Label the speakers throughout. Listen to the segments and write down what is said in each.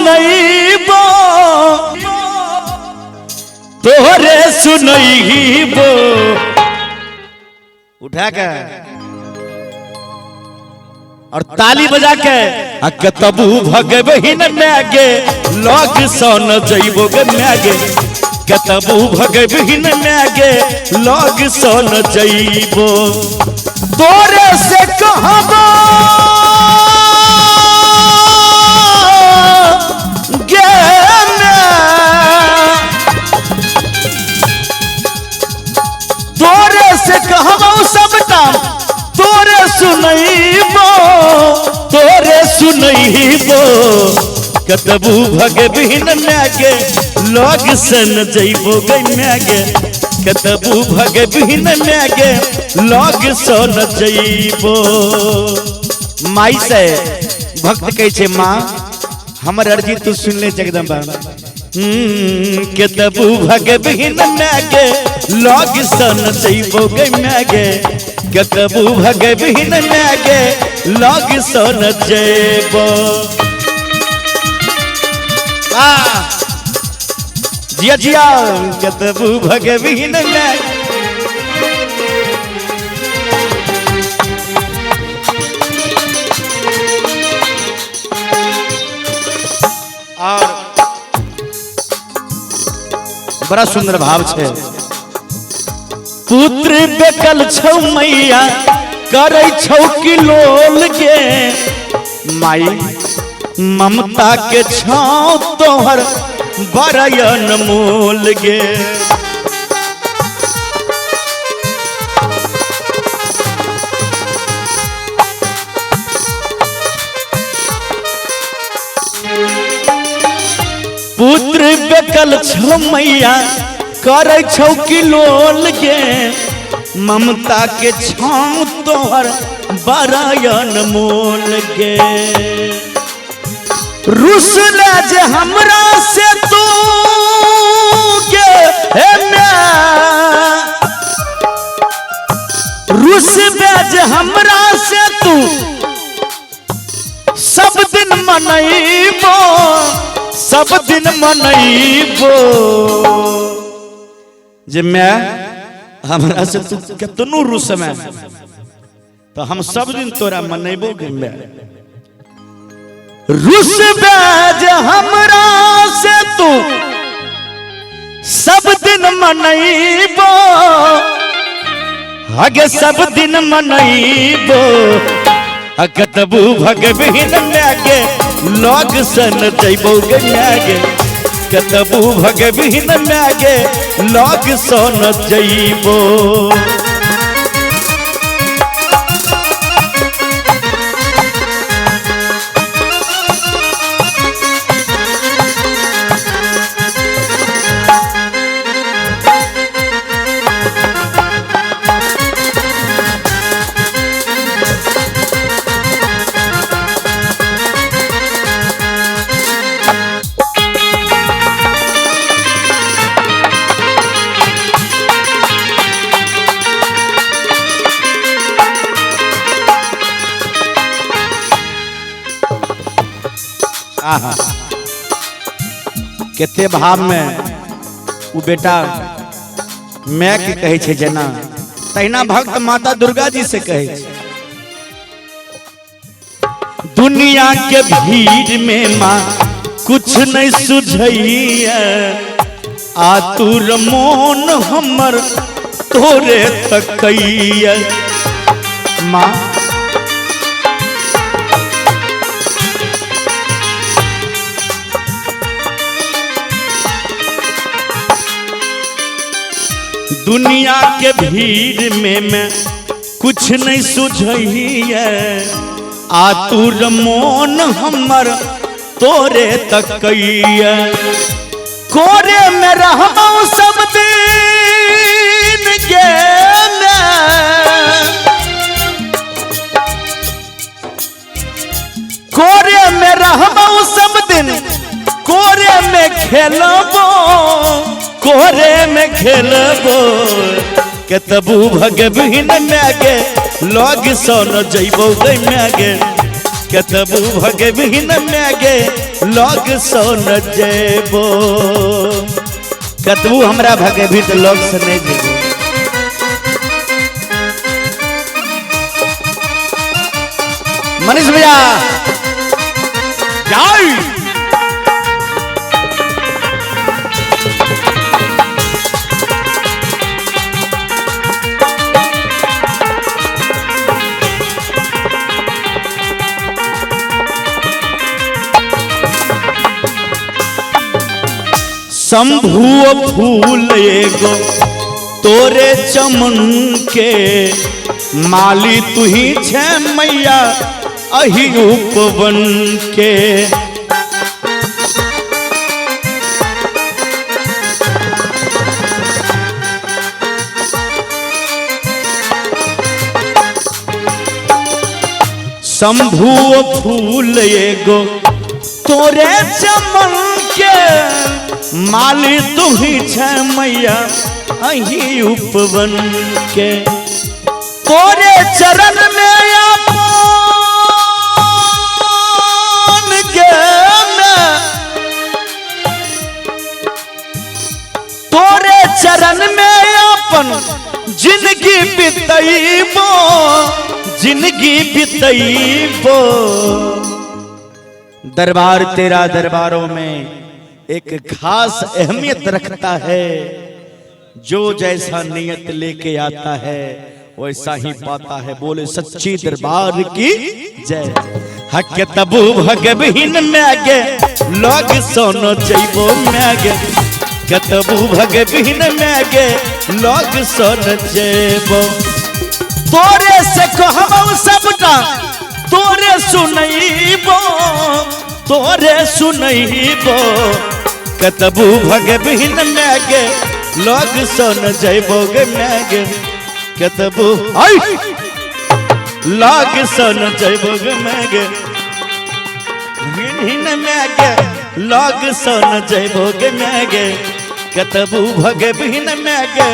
Speaker 1: सुनैबो तोरे सुनैबो उठा के और ताली बजा के कतबू भगबहिन मैगे लग सन जइबो गे मैगे कतबू भगबहिन मैगे लग सन जइबो तोरे से कहबो गे तोरे से कहबो सबटा तोरे सुनैबो तोरे सुनैबो कतबू भगबहिन मैगे लग सन जइबो गे मैगे कतबू भगबहिन मैगे लग सन जइबो माई से भक्त कहै छै माँ हमर अर्जी तू सुन ले जगदम्बा कतबू भगबहिन मैगे लग सन जइबो गे मैगे कतबू भगबहिन मैगे लग सन जइबो जिया जिया कतबू भगबहिन मैगे और बड़ा सुंदर भाव छे पुत्र बेकल छौ मैया करे छौ कि लोल गे माई ममता के छाव तोहर बरयन मोल गे पुत्र बेकल छौ मैया करे छौ कि लोल गे ममता के छाव तोहर बरयन मोल गे रुसला जे हमरा से तू गे रुसबे जे हमरा से तू सब दिन मनैबो सब दिन मनैबो जे मैं हमरा से तू केतनो रुसमे तो हम सब दिन तोरा मनैबो गे मैं रुसबे जे हमरा से तू सब दिन मनैबो आगे सब दिन मनैबो कतबू भगबहिन मैगे लग सन जइबो गे मैगे कतबू भगबहिन मैगे लग सन जइबो केते भाव में वो बेटा मैं के कहे छे जना तहिना भक्त माता दुर्गा जी से कहे छे दुनिया के भीड़ में माँ कुछ नहीं सुझैया आतुर मोन हमर तोरे तकैया माँ दुनिया के भीड़ में मैं कुछ नहीं सुझैया आतुर मोन हमर तोरे तकैया कोरे में रहबो सब दिन गे कोरे में रहबो सब दिन कोरे में खेलबो कोरे में खेलबो कतबू भगबहिन मैगे लग सन जइबो गे मैगे कतबू भगबहिन मैगे लोग सोन जेबो कतबू हमरा भगे भी तो लोग से नहीं जेबो। मनीष भैया जाओ शंभु फूल एगो तोरे चमन के माली तू ही छे मैया अहि उपवन के। शंभु फूल एगो तोरे चमन के माली तू ही छे मैया अहि उपवन के। तोरे चरण में अपन गे तोरे चरण में अपन जिंदगी बितैबो जिंदगी बितैबो। दरबार तेरा दरबारों में एक खास अहमियत रखता है। जो जैसा नियत लेके आता है वैसा ही पाता है। बोले सच्ची दरबार की जय। हक तबू भगबहीन मैगे लोग सोनो जैबो मैगे कतबू भगबहीन मैगे लोग सोन जैबो। तोरे से कहबो सबटा तोरे सुनैबो तोरे सुनैबो कतबू भगबहीन मैगे लोग सोन जैबो गे मैगे कतबू लोग सोन जैबो गे मैगे भगबहीन मैगे लोग सोन जैबो गे मैगे कतबू भगबहीन मैगे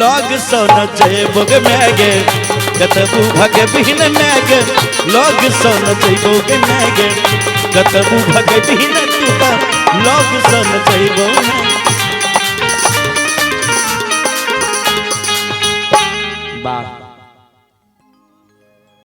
Speaker 1: लोग सोन जैबो गे मैगे कतबू भगबहीन मैगे लोग सोन जैबो गे मैगे कतबू भगबहीन लोग सोन जैबो।